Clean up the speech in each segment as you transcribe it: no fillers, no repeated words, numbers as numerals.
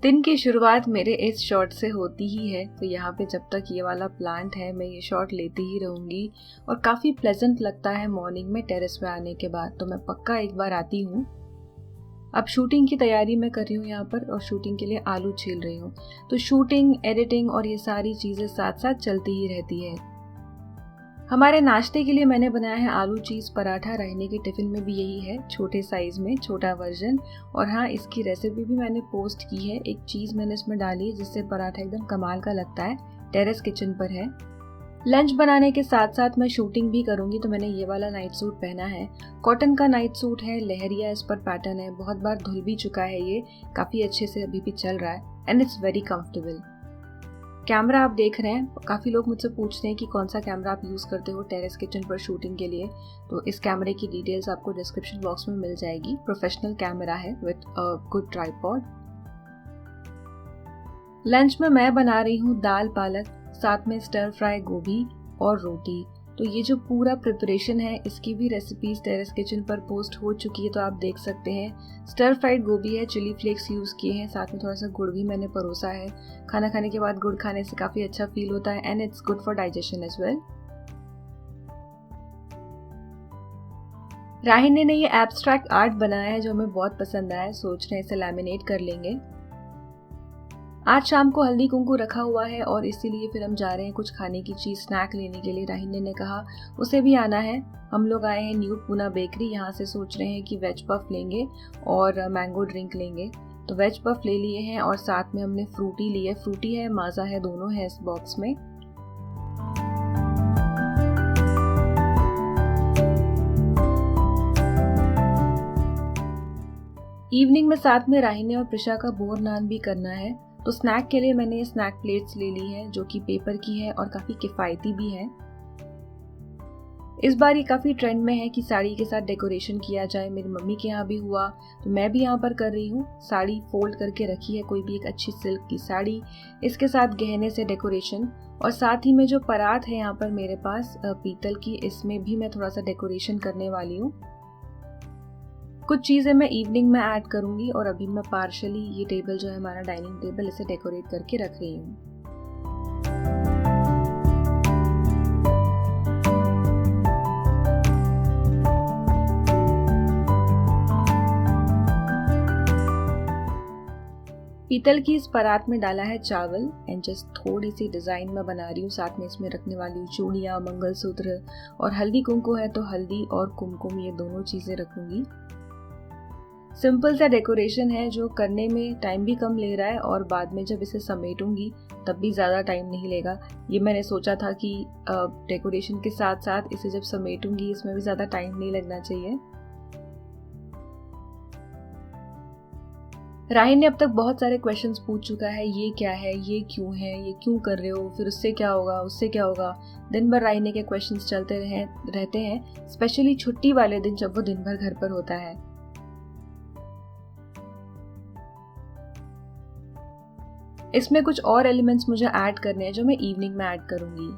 दिन की शुरुआत मेरे इस शॉट से होती ही है, तो यहाँ पे जब तक ये वाला प्लांट है मैं ये शॉट लेती ही रहूँगी। और काफ़ी प्लेजेंट लगता है मॉर्निंग में टेरेस पे आने के बाद, तो मैं पक्का एक बार आती हूँ। अब शूटिंग की तैयारी मैं कर रही हूँ यहाँ पर, और शूटिंग के लिए आलू छील रही हूँ। तो शूटिंग, एडिटिंग और ये सारी चीज़ें साथ साथ चलती ही रहती है। हमारे नाश्ते के लिए मैंने बनाया है आलू चीज़ पराठा। रहने के टिफ़िन में भी यही है, छोटे साइज़ में, छोटा वर्जन। और हाँ, इसकी रेसिपी भी मैंने पोस्ट की है। एक चीज़ मैंने इसमें डाली है जिससे पराठा एकदम कमाल का लगता है। टेरेस किचन पर है। लंच बनाने के साथ साथ मैं शूटिंग भी करूँगी, तो मैंने ये वाला नाइट सूट पहना है। कॉटन का नाइट सूट है, लहरिया इस पर पैटर्न है। बहुत बार धुल भी चुका है, ये काफ़ी अच्छे से अभी भी चल रहा है and it's very comfortable. Camera आप देख रहे हैं, काफ़ी लोग मुझसे पूछते हैं कि कौन सा कैमरा आप यूज़ करते हो टेरेस किचन पर शूटिंग के लिए। तो इस कैमरे की डिटेल्स आपको डिस्क्रिप्शन बॉक्स में मिल जाएगी। प्रोफेशनल कैमरा है with a good tripod. Lunch में मैं बना रही हूँ दाल पालक, साथ में स्टर फ्राई गोभी और रोटी। तो ये जो पूरा प्रिपरेशन है, इसकी भी रेसिपीज टेरेस किचन पर पोस्ट हो चुकी है, तो आप देख सकते हैं। स्टर फ्राइड गोभी है, चिली फ्लेक्स यूज़ किए हैं, साथ में थोड़ा सा गुड़ भी मैंने परोसा है। खाना खाने के बाद गुड़ खाने से काफ़ी अच्छा फील होता है and it's good for digestion as well. Rahin ने ये एब्स्ट्रैक्ट आर्ट बनाया है जो हमें बहुत पसंद आया। सोच रहे हैं इसे लैमिनेट कर लेंगे। आज शाम को हल्दी कुंकू रखा हुआ है और इसीलिए फिर हम जा रहे हैं कुछ खाने की चीज़ स्नैक लेने के लिए। राहिन ने कहा उसे भी आना है। हम लोग आए हैं न्यू पूना बेकरी, यहाँ से सोच रहे हैं कि वेज पफ लेंगे और मैंगो ड्रिंक लेंगे। तो वेज पफ ले लिए हैं और साथ में हमने फ्रूटी ली है। फ्रूटी है, माजा है, दोनों है इस बॉक्स में। इवनिंग में साथ में राहिन और प्रिशा का बोर नान भी करना है, तो स्नैक के लिए मैंने स्नैक प्लेट्स ले ली है जो कि पेपर की है और काफ़ी किफ़ायती भी है। इस बार ये काफ़ी ट्रेंड में है कि साड़ी के साथ डेकोरेशन किया जाए। मेरी मम्मी के यहाँ भी हुआ, तो मैं भी यहाँ पर कर रही हूँ। साड़ी फोल्ड करके रखी है, कोई भी एक अच्छी सिल्क की साड़ी, इसके साथ गहने से डेकोरेशन। और साथ ही में जो परात है यहाँ पर मेरे पास पीतल की, इसमें भी मैं थोड़ा सा डेकोरेशन करने वाली हूँ। कुछ चीज़ें मैं इवनिंग में ऐड करूँगी और अभी मैं पार्शली ये टेबल जो है हमारा डाइनिंग टेबल, इसे डेकोरेट करके रख रही हूँ। पीतल की इस परात में डाला है चावल एंड जस्ट थोड़ी सी डिज़ाइन में बना रही हूँ। साथ में इसमें रखने वाली हूँ चूड़ियाँ, मंगलसूत्र, और हल्दी कुमकुम है तो हल्दी और कुमकुम, ये दोनों चीज़ें रखूँगी। सिंपल सा डेकोरेशन है जो करने में टाइम भी कम ले रहा है और बाद में जब इसे समेटूंगी तब भी ज़्यादा टाइम नहीं लेगा। ये मैंने सोचा था कि डेकोरेशन के साथ साथ इसे जब समेटूंगी इसमें भी ज़्यादा टाइम नहीं लगना चाहिए। राहिन ने अब तक बहुत सारे क्वेश्चंस पूछ चुका है, ये क्या है, ये क्यों है, ये क्यों कर रहे हो, फिर उससे क्या होगा, उससे क्या होगा। दिन भर राहिन के क्वेश्चंस चलते रहते हैं, स्पेशली छुट्टी वाले दिन जब वो दिन भर घर पर होता है। इसमें कुछ और एलिमेंट्स मुझे ऐड करने हैं जो मैं इवनिंग में ऐड करूंगी।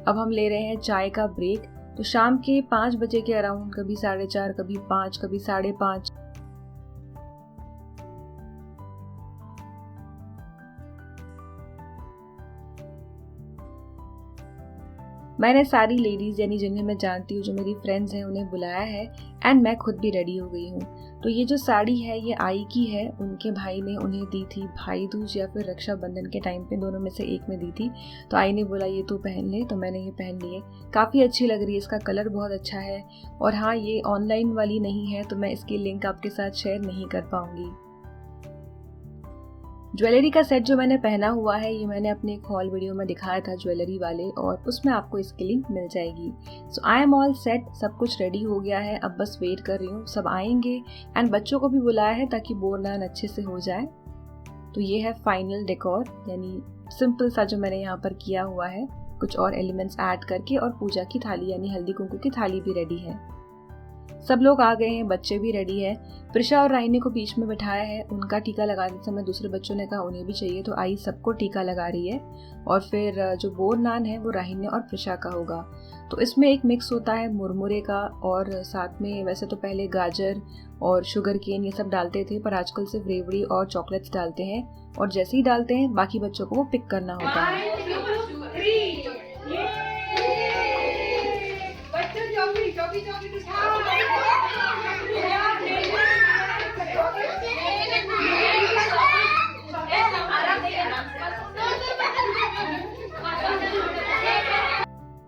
अब हम ले रहे हैं चाय का ब्रेक। तो शाम के 5 बजे के अराउंड, कभी 4:30, कभी 5, कभी 5:30, मैंने सारी लेडीज़ यानी जिन्हें मैं जानती हूँ, जो मेरी फ्रेंड्स हैं, उन्हें बुलाया है एंड मैं खुद भी रेडी हो गई हूँ। तो ये जो साड़ी है ये आई की है, उनके भाई ने उन्हें दी थी भाई दूज या फिर रक्षाबंधन के टाइम पे, दोनों में से एक में दी थी। तो आई ने बोला ये तू पहन ले, तो मैंने ये पहन ली है। काफ़ी अच्छी लग रही है, इसका कलर बहुत अच्छा है। और हाँ, ये ऑनलाइन वाली नहीं है तो मैं इसकी लिंक आपके साथ शेयर नहीं कर पाऊँगी। ज्वेलरी का सेट जो मैंने पहना हुआ है ये मैंने अपने एक हॉल वीडियो में दिखाया था ज्वेलरी वाले, और उसमें आपको इसकी लिंक मिल जाएगी। सो आई एम ऑल सेट, सब कुछ रेडी हो गया है, अब बस वेट कर रही हूँ, सब आएंगे। एंड बच्चों को भी बुलाया है ताकि बोरनान अच्छे से हो जाए। तो ये है फाइनल डेकोर, यानी सिंपल सा जो मैंने यहाँ पर किया हुआ है, कुछ और एलिमेंट्स ऐड करके। और पूजा की थाली यानी हल्दी कुंकू की थाली भी रेडी है। सब लोग आ गए हैं, बच्चे भी रेडी है। प्रिशा और राहिनी को बीच में बिठाया है। उनका टीका लगाने समय दूसरे बच्चों ने कहा उन्हें भी चाहिए, तो आई सबको टीका लगा रही है। और फिर जो बोर नान है वो राहिनी और प्रिशा का होगा। तो इसमें एक मिक्स होता है मुरमुरे का, और साथ में वैसे तो पहले गाजर और शुगर केन ये सब डालते थे, पर आजकल सिर्फ रेवड़ी और चॉकलेट्स डालते हैं। और जैसे ही डालते हैं बाकी बच्चों को वो पिक करना होता है।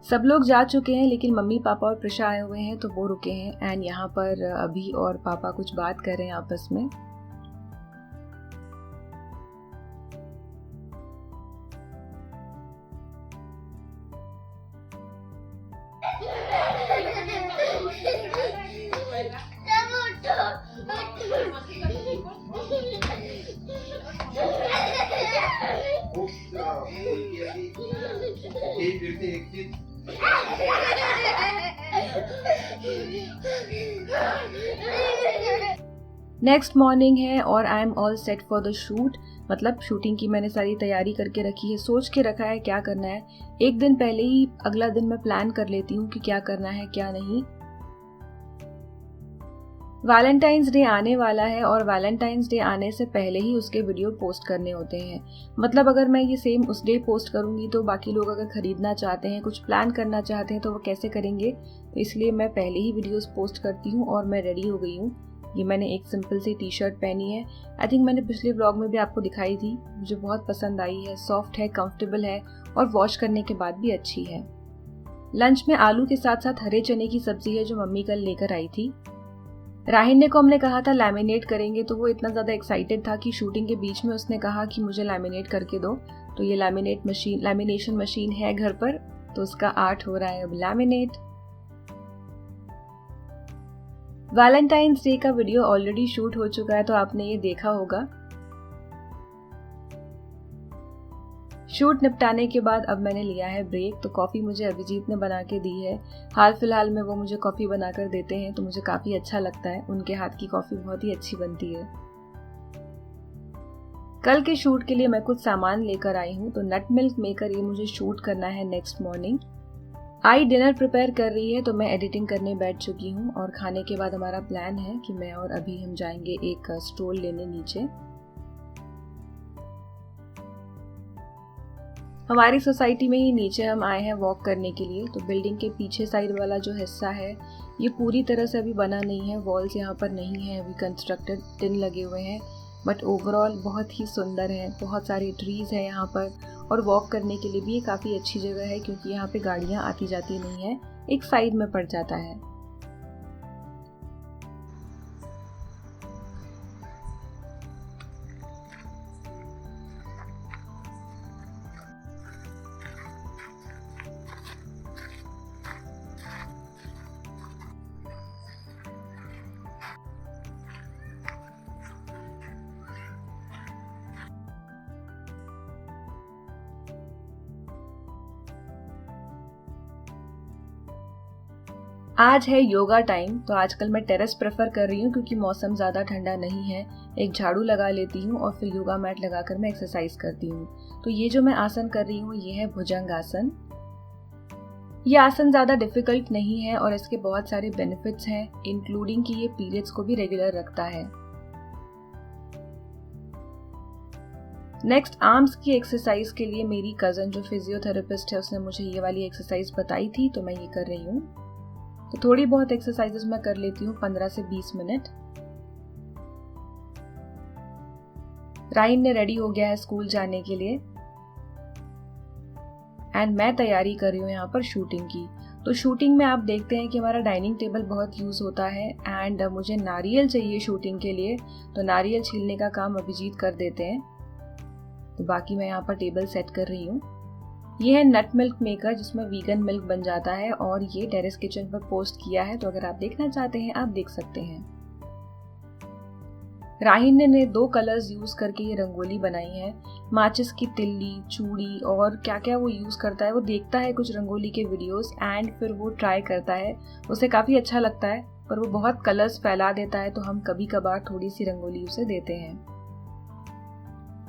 सब लोग जा चुके हैं, लेकिन मम्मी पापा और प्रिशा आए हुए हैं तो वो रुके हैं। एंड यहाँ पर अभी और पापा कुछ बात कर रहे हैं आपस में। नेक्स्ट मॉर्निंग है और I am all set for the shoot. मतलब शूटिंग की मैंने सारी तैयारी करके रखी है, सोच के रखा है क्या करना है। एक दिन पहले ही अगला दिन मैं प्लान कर लेती हूँ कि क्या करना है क्या नहीं। वैलेंटाइंस डे आने वाला है और वैलेंटाइंस डे आने से पहले ही उसके वीडियो पोस्ट करने होते हैं। मतलब अगर मैं ये सेम उस डे पोस्ट करूंगी तो बाकी लोग अगर खरीदना चाहते हैं, कुछ प्लान करना चाहते हैं तो वो कैसे करेंगे। तो इसलिए मैं पहले ही वीडियोस पोस्ट करती हूँ और मैं रेडी हो गई हूँ। ये मैंने एक सिंपल सी टी शर्ट पहनी है। आई थिंक मैंने पिछले व्लॉग में भी आपको दिखाई थी, मुझे बहुत पसंद आई है। सॉफ्ट है, कंफर्टेबल है और वॉश करने के बाद भी अच्छी है। लंच में आलू के साथ साथ हरे चने की सब्जी है जो मम्मी कल लेकर आई थी। राहिनी को हमने कहा था लैमिनेट करेंगे, तो वो इतना ज़्यादा एक्साइटेड था कि शूटिंग के बीच में उसने कहा कि मुझे लैमिनेट करके दो। तो ये लैमिनेशन मशीन है घर पर, तो उसका आर्ट हो रहा है अब लैमिनेट। वैलेंटाइंस डे का वीडियो ऑलरेडी शूट हो चुका है, तो आपने ये देखा होगा। शूट निपटाने के बाद अब मैंने लिया है ब्रेक। तो कॉफ़ी मुझे अभिजीत ने बना के दी है। हाल फिलहाल में वो मुझे कॉफ़ी बना कर देते हैं, तो मुझे काफ़ी अच्छा लगता है। उनके हाथ की कॉफ़ी बहुत ही अच्छी बनती है। कल के शूट के लिए मैं कुछ सामान लेकर आई हूँ। तो नट मिल्क मेकर ये मुझे शूट करना है नेक्स्ट मॉर्निंग। आई डिनर प्रिपेयर कर रही है, तो मैं एडिटिंग करने बैठ चुकी हूँ। और खाने के बाद हमारा प्लान है कि मैं और अभी हम जाएंगे एक स्ट्रोल लेने नीचे। हमारी सोसाइटी में ही नीचे हम आए हैं वॉक करने के लिए। तो बिल्डिंग के पीछे साइड वाला जो हिस्सा है ये पूरी तरह से अभी बना नहीं है, वॉल्स यहाँ पर नहीं है अभी कंस्ट्रक्टेड, टिन लगे हुए हैं। बट ओवरऑल बहुत ही सुंदर है, बहुत सारी ट्रीज है यहाँ पर। और वॉक करने के लिए भी ये काफ़ी अच्छी जगह है, क्योंकि यहाँ पे गाड़ियाँ आती जाती नहीं है, एक साइड में पड़ जाता है। आज है योगा टाइम, तो आजकल मैं टेरेस प्रेफर कर रही हूँ क्योंकि मौसम ज़्यादा ठंडा नहीं है। एक झाड़ू लगा लेती हूँ और फिर योगा मैट लगाकर मैं एक्सरसाइज करती हूँ। तो ये जो मैं आसन कर रही हूँ ये है भुजंग आसन। ये आसन ज़्यादा डिफिकल्ट नहीं है और इसके बहुत सारे बेनिफिट्स हैं, इंक्लूडिंग कि ये पीरियड्स को भी रेगुलर रखता है। नेक्स्ट आर्म्स की एक्सरसाइज के लिए मेरी कज़न जो फिजियोथेरेपिस्ट है उसने मुझे ये वाली एक्सरसाइज बताई थी, तो मैं ये कर रही हूँ। तो थोड़ी बहुत एक्सरसाइजेस मैं कर लेती हूँ 15 से 20 मिनट। राइन ने रेडी हो गया है स्कूल जाने के लिए एंड मैं तैयारी कर रही हूँ यहाँ पर शूटिंग की। तो शूटिंग में आप देखते हैं कि हमारा डाइनिंग टेबल बहुत यूज होता है एंड मुझे नारियल चाहिए शूटिंग के लिए, तो नारियल छीलने का काम अभिजीत कर देते हैं। तो बाकी मैं यहाँ पर टेबल सेट कर रही हूँ। ये है नट मिल्क मेकर जिसमें वीगन मिल्क बन जाता है और ये टेरेस किचन पर पोस्ट किया है, तो अगर आप देखना चाहते हैं आप देख सकते हैं। राहिन ने 2 कलर्स यूज करके ये रंगोली बनाई है। माचिस की तिल्ली, चूड़ी और क्या क्या वो यूज करता है, वो देखता है कुछ रंगोली के वीडियोस एंड फिर वो ट्राई करता है, उसे काफी अच्छा लगता है। पर वो बहुत कलर्स फैला देता है, तो हम कभी कभार थोड़ी सी रंगोली उसे देते हैं।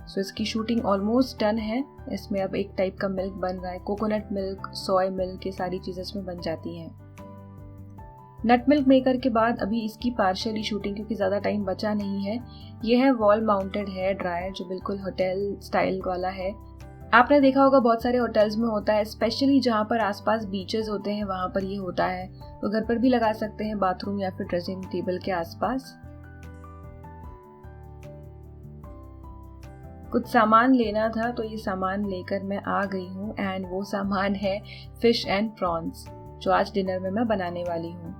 सो इसकी शूटिंग ऑलमोस्ट डन है। इसमें अब एक टाइप का मिल्क बन रहा है, कोकोनट मिल्क, सोय मिल्क, ये सारी चीज़ें इसमें बन जाती हैं। नट मिल्क मेकर के बाद अभी इसकी पार्शियली शूटिंग, क्योंकि ज़्यादा टाइम बचा नहीं है। ये है वॉल माउंटेड हेयर ड्रायर, जो बिल्कुल होटल स्टाइल वाला है। आपने देखा होगा बहुत सारे होटल्स में होता है, स्पेशली जहाँ पर आसपास बीचेस होते हैं वहाँ पर ये होता है। तो घर पर भी लगा सकते हैं, बाथरूम या फिर ड्रेसिंग टेबल के आसपास। कुछ सामान लेना था, तो ये सामान लेकर मैं आ गई हूँ, एंड वो सामान है फिश एंड प्रॉन्स, जो आज डिनर में मैं बनाने वाली हूँ।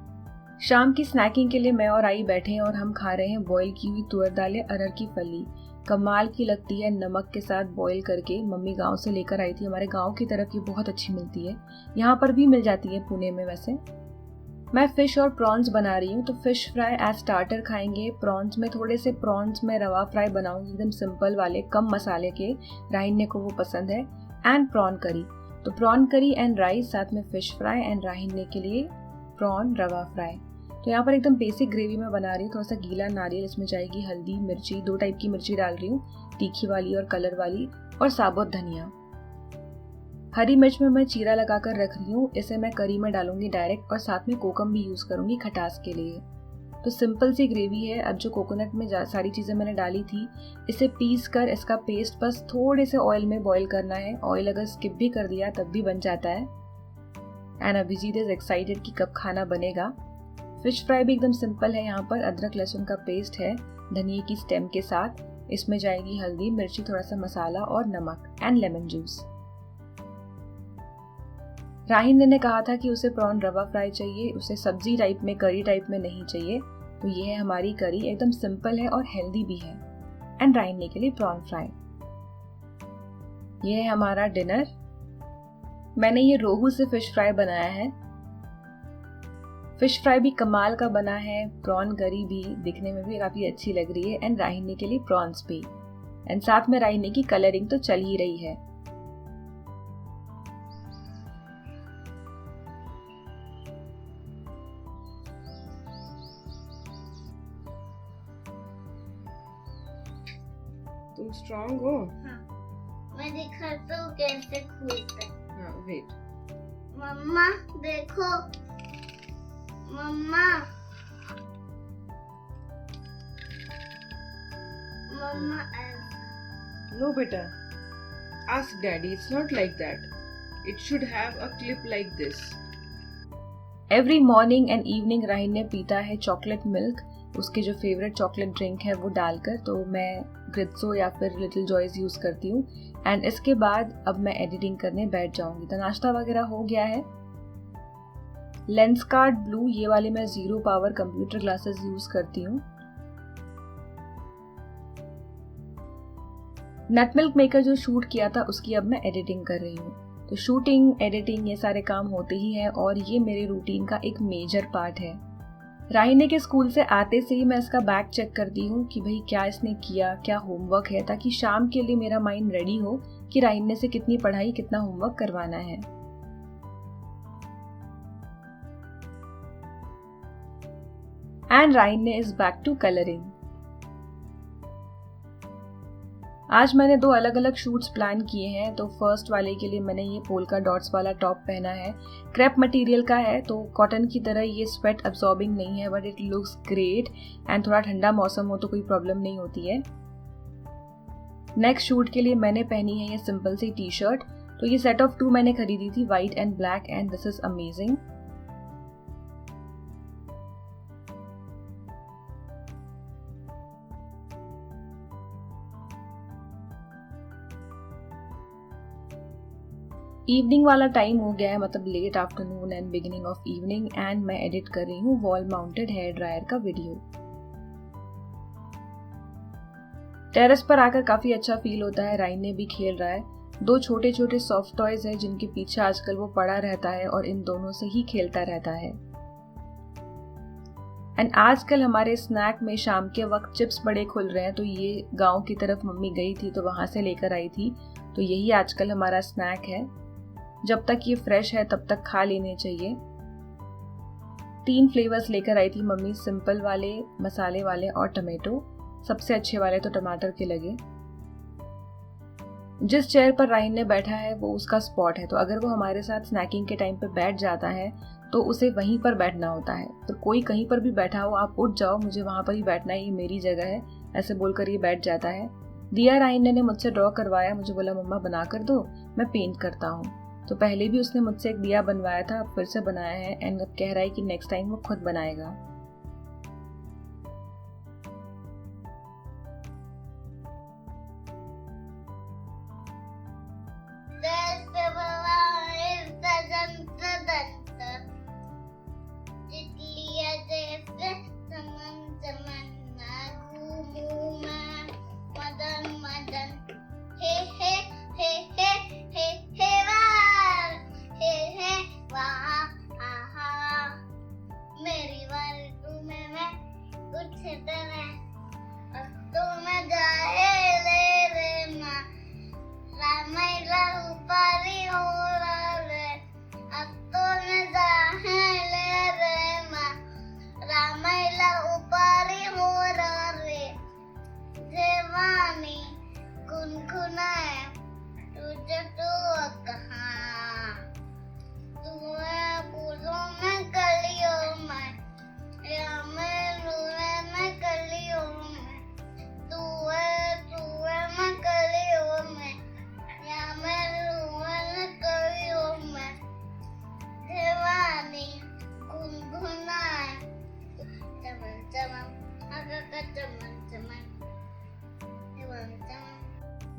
शाम की स्नैकिंग के लिए मैं और आई बैठे हैं और हम खा रहे हैं बॉईल की हुई तुअर दालें, अरहर की फली। कमाल की लगती है, नमक के साथ बॉईल करके। मम्मी गांव से लेकर आई थी, हमारे गांव की तरफ ये बहुत अच्छी मिलती है, यहाँ पर भी मिल जाती है पुणे में। वैसे मैं फिश और प्रॉन्स बना रही हूँ, तो फिश फ्राई एज स्टार्टर खाएंगे। प्रॉन्स में थोड़े से प्रॉन्स में रवा फ्राई बनाऊंगी, एकदम सिंपल वाले, कम मसाले के, राहिन्य को वो पसंद है। एंड प्रॉन करी, तो प्रॉन करी एंड राइस, साथ में फिश फ्राई, एंड राहिन्य के लिए प्रॉन रवा फ्राई। तो यहाँ पर एकदम बेसिक ग्रेवी में बना रही हूँ। थोड़ा सा गीला नारियल, इसमें जाएगी हल्दी, मिर्ची, 2 टाइप की मिर्ची डाल रही हूँ, तीखी वाली और कलर वाली, और साबुत धनिया। हरी मिर्च में मैं चीरा लगाकर रख रही हूँ, इसे मैं करी में डालूंगी डायरेक्ट, और साथ में कोकम भी यूज करूंगी खटास के लिए। तो सिंपल सी ग्रेवी है। अब जो कोकोनट में सारी चीजें मैंने डाली थी, इसे पीस कर इसका पेस्ट बस थोड़े से ऑयल में बॉईल करना है। ऑयल अगर स्किप भी कर दिया तब भी बन जाता है। एंड अभिजीत इज एक्साइटेड कि कब खाना बनेगा। फिश फ्राई भी एकदम सिंपल है। यहाँ पर अदरक लहसुन का पेस्ट है धनिए की स्टेम के साथ। इसमें जाएगी हल्दी, मिर्ची, थोड़ा सा मसाला और नमक, एंड लेमन जूस। राहिन्य ने कहा था कि उसे प्रॉन रवा फ्राई चाहिए, उसे सब्जी टाइप में, करी टाइप में नहीं चाहिए। तो ये है हमारी करी, एकदम सिंपल है और हेल्दी भी है। एंड राहिन्य के लिए प्रॉन फ्राई। ये है हमारा डिनर। मैंने ये रोहू से फिश फ्राई बनाया है। फिश फ्राई भी कमाल का बना है, प्रॉन करी भी दिखने में भी काफी अच्छी लग रही है, एंड राहिन्य के लिए प्रॉन्स भी। एंड साथ में राहिन्य की कलरिंग तो चल ही रही है। तुम स्ट्रॉन्ग हो? हाँ। मैं दिखाता हूँ कैसे खुलता है। हाँ, वेट। मम्मा देखो, मम्मा, मम्मा। No beta, ask daddy, it's not like that. It should have a clip like this. Every morning and evening राहिन्य पीता है चॉकलेट मिल्क, उसके जो फेवरेट चॉकलेट ड्रिंक है वो डालकर। तो मैं ग्रित्सो या फिर लिटिल जॉयज यूज करती हूँ। एंड इसके बाद अब मैं एडिटिंग करने बैठ जाऊंगी। तो नाश्ता वगैरह हो गया है। लेंसकार्ट ब्लू, ये वाले मैं 0 पावर कंप्यूटर ग्लासेस यूज करती हूँ। नट मिल्क मेकर जो शूट किया था उसकी अब मैं एडिटिंग कर रही हूँ। तो शूटिंग, एडिटिंग, ये सारे काम होते ही हैं, और ये मेरे रूटीन का एक मेजर पार्ट है। राहिन्य के स्कूल से आते से ही मैं इसका बैग चेक करती हूँ कि भाई क्या इसने किया, क्या होमवर्क है, ताकि शाम के लिए मेरा माइंड रेडी हो कि राहिन्य से कितनी पढ़ाई, कितना होमवर्क करवाना है। एंड राहिन्य इज बैक टू कलरिंग। आज मैंने 2 अलग अलग शूट्स प्लान किए हैं। तो फर्स्ट वाले के लिए मैंने ये पोल्का डॉट्स वाला टॉप पहना है। क्रेप मटेरियल का है, तो कॉटन की तरह ये स्वेट अब्सॉर्बिंग नहीं है, but it looks great. And थोड़ा ठंडा मौसम हो तो कोई प्रॉब्लम नहीं होती है। नेक्स्ट शूट के लिए मैंने पहनी है ये सिंपल सी टी शर्ट। तो ये सेट ऑफ 2 मैंने खरीदी थी, white and black, and this is amazing. Evening वाला टाइम हो गया है, मतलब late afternoon and beginning of evening, and मैं एडिट कर रही हूँ वॉल माउंटेड हेयर ड्रायर का वीडियो। टेरेस पर आकर काफी अच्छा फील होता है। राहिन्य भी खेल रहा है। 2 छोटे छोटे सॉफ्ट टॉयज है जिनके पीछे आजकल वो पड़ा रहता है, और इन दोनों से ही खेलता रहता है। एंड आजकल हमारे स्नैक में शाम के वक्त चिप्स बड़े खुल रहे हैं। तो ये गांव की तरफ मम्मी गई थी तो वहां से लेकर आई थी। तो यही आजकल हमारा स्नैक है। जब तक ये फ्रेश है तब तक खा लेने चाहिए। 3 फ्लेवर्स लेकर आई थी मम्मी, सिंपल वाले, मसाले वाले और टमाटो। सबसे अच्छे वाले तो टमाटर के लगे। जिस चेयर पर राहिन ने बैठा है वो उसका स्पॉट है, तो अगर वो हमारे साथ स्नैकिंग के टाइम पे बैठ जाता है तो उसे वहीं पर बैठना होता है। तो कोई कहीं पर भी बैठा हो, आप उठ जाओ, मुझे वहाँ पर ही बैठना है, ये मेरी जगह है, ऐसे बोलकर ये बैठ जाता है। दिया राहिन ने मुझसे ड्रॉ करवाया, मुझे बोला मम्मा बना कर दो, मैं पेंट करता हूँ। तो पहले भी उसने मुझसे एक दिया बनवाया था, अब फिर से बनाया है एंड अब कह रहा है कि नेक्स्ट टाइम वो खुद बनाएगा।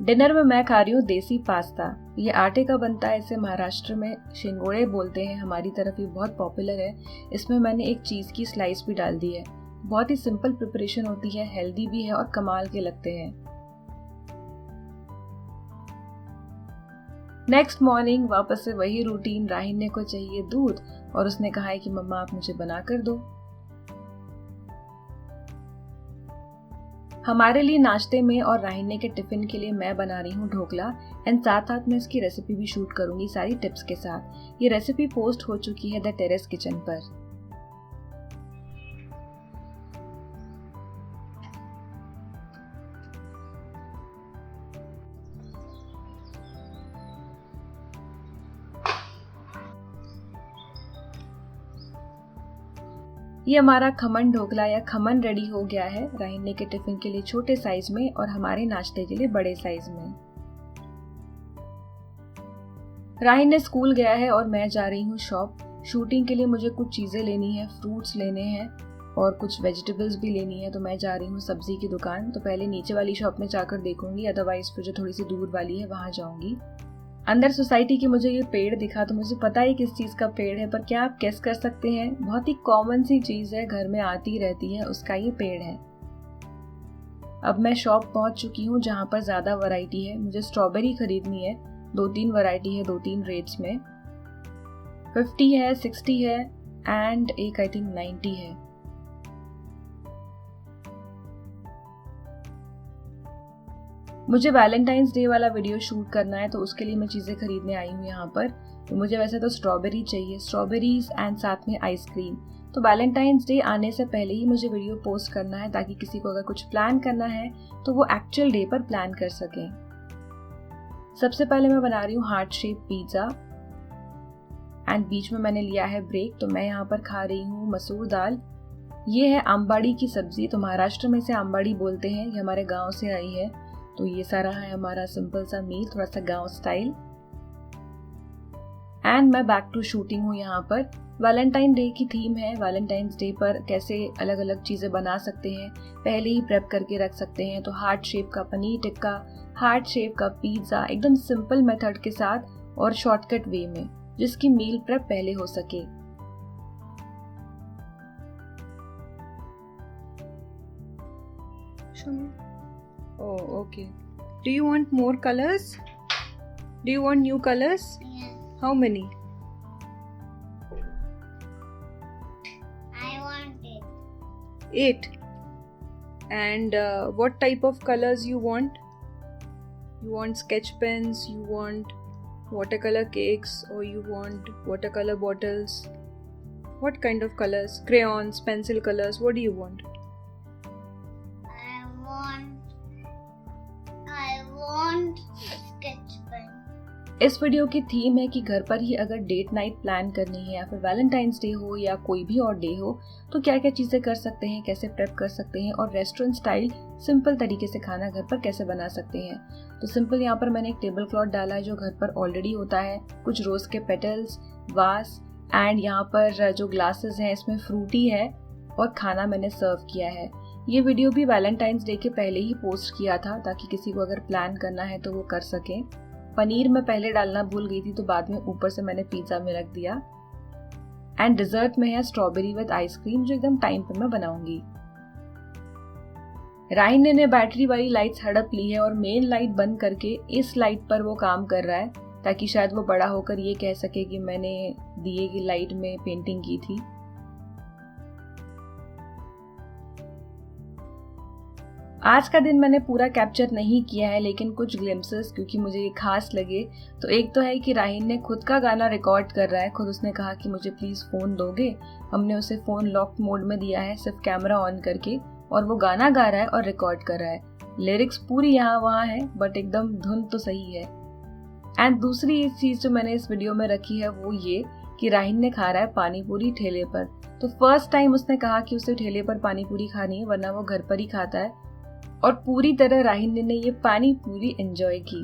डिनर में मैं खा रही हूँ देसी पास्ता। ये आटे का बनता है, इसे महाराष्ट्र में शिंगोड़े बोलते हैं, हमारी तरफ ये बहुत पॉपुलर है। इसमें मैंने एक चीज़ की स्लाइस भी डाल दी है। बहुत ही सिंपल प्रिपरेशन होती है, हेल्दी भी है और कमाल के लगते हैं। नेक्स्ट मॉर्निंग वापस से वही रूटीन। राहिन को चाहिए दूध और उसने कहा है कि मम्मा आप मुझे बना कर दो। हमारे लिए नाश्ते में और राहिन के टिफिन के लिए मैं बना रही हूँ ढोकला एंड साथ साथ मैं इसकी रेसिपी भी शूट करूंगी सारी टिप्स के साथ। ये रेसिपी पोस्ट हो चुकी है द टेरेस किचन पर। ये हमारा खमन ढोकला या खमन रेडी हो गया है, राहिन के टिफिन के लिए छोटे साइज में और हमारे नाश्ते के लिए बड़े साइज में। राहिन स्कूल गया है और मैं जा रही हूँ शॉप। शूटिंग के लिए मुझे कुछ चीजें लेनी है, फ्रूट्स लेने हैं और कुछ वेजिटेबल्स भी लेनी है, तो मैं जा रही हूँ सब्जी की दुकान। तो पहले नीचे वाली शॉप में जाकर देखूंगी, अदरवाइज फिर जो थोड़ी सी दूर वाली है वहां जाऊंगी। अंदर सोसाइटी की मुझे ये पेड़ दिखा, तो मुझे पता है किस चीज का पेड़ है, पर क्या आप गेस कर सकते हैं? बहुत ही कॉमन सी चीज है, घर में आती रहती है, उसका ये पेड़ है। अब मैं शॉप पहुंच चुकी हूँ जहाँ पर ज्यादा वैरायटी है। मुझे स्ट्रॉबेरी खरीदनी है, 2-3 वैरायटी है, 2-3 रेट्स में। 50 है, 60 है एंड एक आई थिंक 90 है। मुझे वैलेंटाइंस डे वाला वीडियो शूट करना है, तो उसके लिए मैं चीज़ें खरीदने आई हूँ यहाँ पर। तो मुझे वैसे तो स्ट्रॉबेरी चाहिए, स्ट्रॉबेरीज एंड साथ में आइसक्रीम। तो वैलेंटाइंस डे आने से पहले ही मुझे वीडियो पोस्ट करना है, ताकि किसी को अगर कुछ प्लान करना है तो वो एक्चुअल डे पर प्लान कर सके। सबसे पहले मैं बना रही हूँ हार्ट शेप पिज्ज़ा एंड बीच में मैंने लिया है ब्रेक। तो मैं यहाँ पर खा रही हूँ मसूर दाल। ये है आंबाड़ी की सब्जी, तो महाराष्ट्र में इसे आंबाड़ी बोलते हैं, ये हमारे गाँव से आई है। तो ये सारा है हमारा सिंपल सा मील, थोड़ा सा गांव स्टाइल। एंड मैं बैक टू शूटिंग हूँ यहाँ पर। वैलेंटाइन डे की थीम है, वैलेंटाइंस डे पर कैसे अलग अलग चीज़ें बना सकते हैं, पहले ही प्रेप करके रख सकते हैं। तो हार्ट शेप का पनीर टिक्का, हार्ट शेप का पिज्ज़ा, एकदम सिंपल मेथड के साथ और शॉर्टकट वे में, जिसकी मील प्रेप पहले हो सके। Oh, okay. Do you want more colors? Do you want new colors? Yes. How many? I want it. 8. And what type of colors you want? You want sketch pens, you want watercolor cakes, or you want watercolor bottles? What kind of colors? Crayons, pencil colors, what do you want? I want sketch pen. इस video की theme है कि घर पर ही अगर date night plan करनी है या फिर वैलेंटाइंस डे हो या कोई भी और डे हो तो क्या क्या चीज़ें कर सकते हैं, कैसे प्रेप कर सकते हैं और रेस्टोरेंट स्टाइल सिंपल तरीके से खाना घर पर कैसे बना सकते हैं। तो सिंपल यहाँ पर मैंने एक टेबल क्लॉथ डाला है जो घर पर ऑलरेडी होता है, कुछ रोज के पेटल्स, वास एंड यहाँ पर जो ग्लासेस हैं इसमें फ्रूटी है और खाना मैंने सर्व किया है। ये वीडियो भी वैलेंटाइंस डे के पहले ही पोस्ट किया था ताकि किसी को अगर प्लान करना है तो वो कर सके। पनीर मैं पहले डालना भूल गई थी तो बाद में ऊपर से मैंने पिज्जा में रख दिया। एंड डिजर्ट में है स्ट्रॉबेरी विद आइसक्रीम जो एकदम टाइम पे मैं बनाऊंगी। राइन ने बैटरी वाली लाइट्स हड़प ली है और मेन लाइट बंद करके इस लाइट पर वो काम कर रहा है ताकि शायद वो बड़ा होकर ये कह सके कि मैंने दिए की लाइट में पेंटिंग की थी। आज का दिन मैंने पूरा कैप्चर नहीं किया है लेकिन कुछ ग्लिम्सेस क्योंकि मुझे ये खास लगे। तो एक तो है कि राहिन ने खुद का गाना रिकॉर्ड कर रहा है, खुद उसने कहा कि मुझे प्लीज फोन दोगे। हमने उसे फोन लॉक मोड में दिया है सिर्फ कैमरा ऑन करके और वो गाना गा रहा है और रिकॉर्ड कर रहा है। लिरिक्स पूरी यहाँ वहाँ है बट एकदम धुन तो सही है। एंड दूसरी एक चीज जो मैंने इस वीडियो में रखी है वो ये कि राहिन ने खा रहा है पानी पूरी ठेले पर। तो फर्स्ट टाइम उसने कहा कि उसे ठेले पर पानी पूरी खानी है वरना वो घर पर ही खाता है और पूरी तरह राहिन ने ये पानी पूरी एंजॉय की।